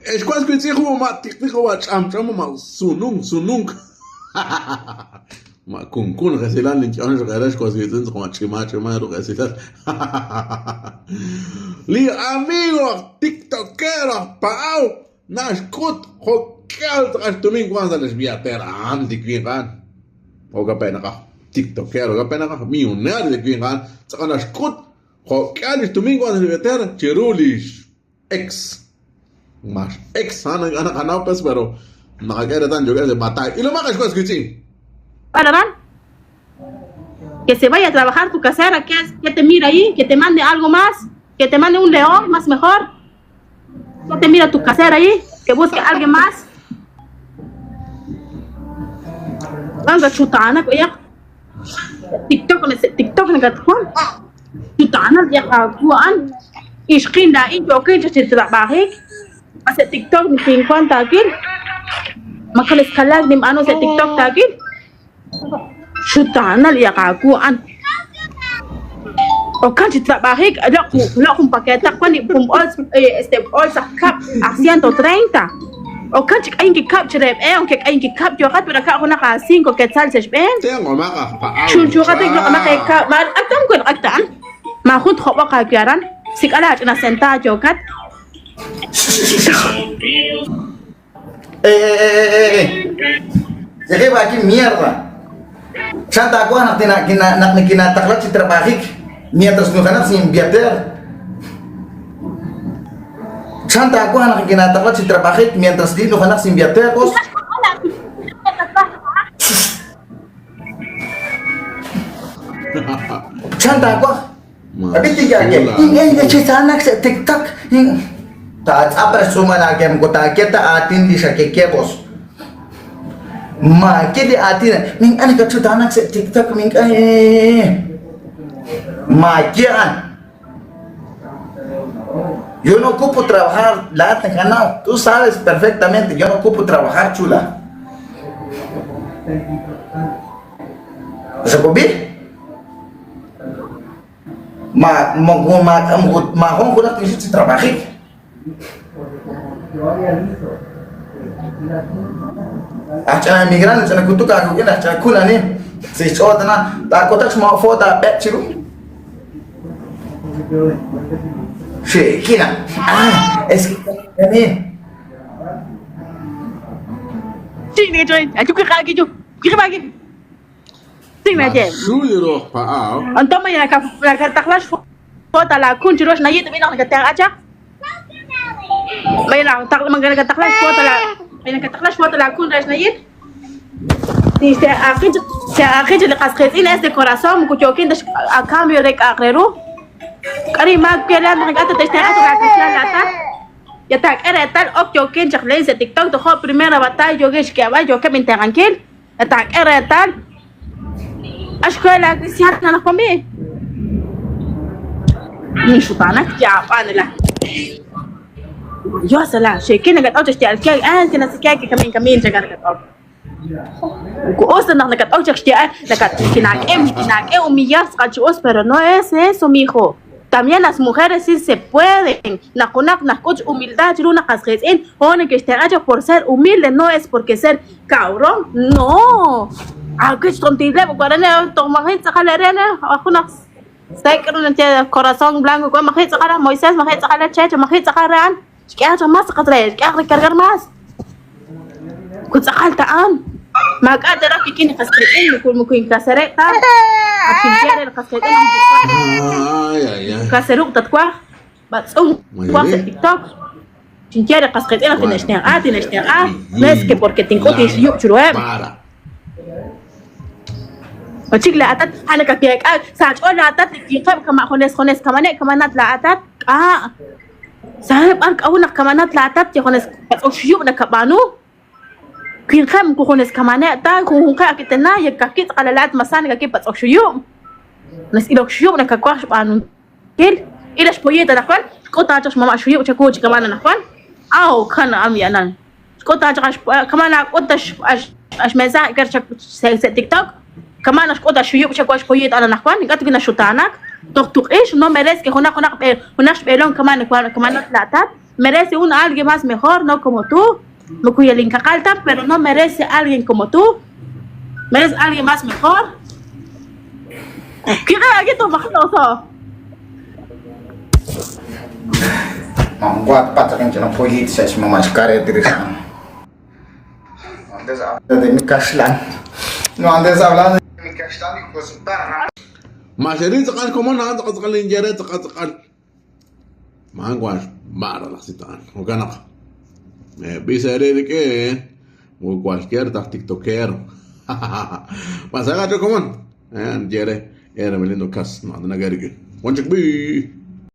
Es quase que dizer uma chamo ma sunung. Ma kun resilan link on regalas quase dizendo com a chima do resilan. Li amigo tiktokero pau nas kut hokel tras domingo quando les viatera andi kwiran. Oga pena ka tiktokero ga pena ka milionário de kwiran. Tsaka nas kut hokel domingo quando les viatera cherulis ex mas ex anak pues pero nakakera tan yo de batalla y lo más cosas que sí Paraban. Que se vaya a trabajar tu casera, que te mira ahí, que te mande algo más, que te mande un león más mejor. Que te mira tu casera ahí, que busque a alguien más. Anga chutana ko ya. TikTok na gatwan. Chutana ya kakuan. Iskinda injo ke just trabajo. Asa TikTok ni 50 tagil. Makalis kalag nim ano sa TikTok tagil. Chutana ya kakuan. O kan si trabajo, ala kung paketak pa ni step all sa cup a 130. O kan si kain ki cup chirep on ke kain ki cup yo kat pero ka ako naka 5 quetzal sa ben. Tengo maka pa. Chuchu ka tiglo ka makay mal atam ko aktaan. Mahut ko ka kyaran. Sikala na senta yo kat. Ya que va aquí mierda. Santa aku anak kinataklat si trabajik. Mientras no ganas sin invertir. Santa aku anak kinataklat si trabajik mientras di no ganas sin invertir pues. Santa aku. Tapi tiga ke. Ini cerita anak sa TikTok. Taat apa semua lagi am kota kita atin di sakeke bos. Ma kidi atin ning ana ka cerita anak sa TikTok ning Maquian. Yo no ocupo trabajar la canal. Tú sabes perfectamente, yo no ocupo trabajar, chula. ¿Se puede? Mahon kuna tu isi trabajar. Acha migran, acha kutu ka kena, acha kuna ni. Se chota na, ta kota semua foto pet ciru. Sí, gira. Es que también. Sí, ni chơi, chú cái khai kia chú, cái ba kia. Ting na je. Julio pa. Anto may nakataklas foto la kun chiros na yito binang nagtang acha. May nakataklas foto la, may nakataklas foto la kun res na yit. Dice aquí le casquetín es de corazón, mucho a cambio de carrero. Kari mag kailan nakikita tayo sa ato kakasyan lahat. Yatak eretal ok jokin chaklen sa TikTok to ho primera batalla jogish kaya ba jokin bintangan kin. Yatak eretal. Ashkola kisyan na kami. Ni shutana kya pa nila. Yo sala shekin nagat auto stial kaya kina sikya kami jagar kat. Ko osa nagat auto stial nagat kinakem umillas kachos pero no es eso mijo. También las mujeres sí se pueden. Nakunak nakuch humildad chiruna kasqesin. One que esté hecho por ser humilde no es porque ser cabrón. No. Aquí tontile guarane tomajit sakalerene. Akunak stekeron en corazón blanco con majit sakara Moisés majit sakara checho majit sakaran. Que haja más sakatre, que recargar más. Kun sakal taan. Mag-adara kikini kasqesin kun mukin kasereta. Akin kaya kasqesin. Kaseruk tatkwa batsung kwa sa TikTok chinchera kasqetina tinashtiaga no es que porque tengo que yo churuem Ochigla atat ana kapiak sa chola atat tiqab kama khones kamane kamanat la atat sahib an kaunak kamanat la atat ya khones patsoshu na kabanu kin kham ko khones kamane ta ko ka kitna ya kakit qalalat masan kakit patsoshu nas ilok na kakwash banu كيل إلى شوية تنقل قطع عشر ماما شوية وشكوش كمان نقل أو كان أمي أنا قطع عشر كمان قطع أش مزاج كرشة تيك توك كمان أش قطع شوية وشكوش شوية أنا نقل قلت كنا شو تانك تقطع إيش نو مريس كهنا بيلون كمان لا تات merece alguien más mejor, no como tú. No cuya linka calta, pero no merece alguien como tú. Merece alguien más mejor. ¿Qué lagi to makaloso? Ang guat patakin dyan ang pulit sa mga maskara diri sa andes habla de mi kaslan. No andes hablando de mi kaslan y pues para. Masherin sa kan como na sa kan linjere sa kan. Mangwas mara la sitan. O kanak. Bisa de que o cualquier tiktokero. Mas aga to como. Jere era melindo kas no na garigi. Wanchik bi.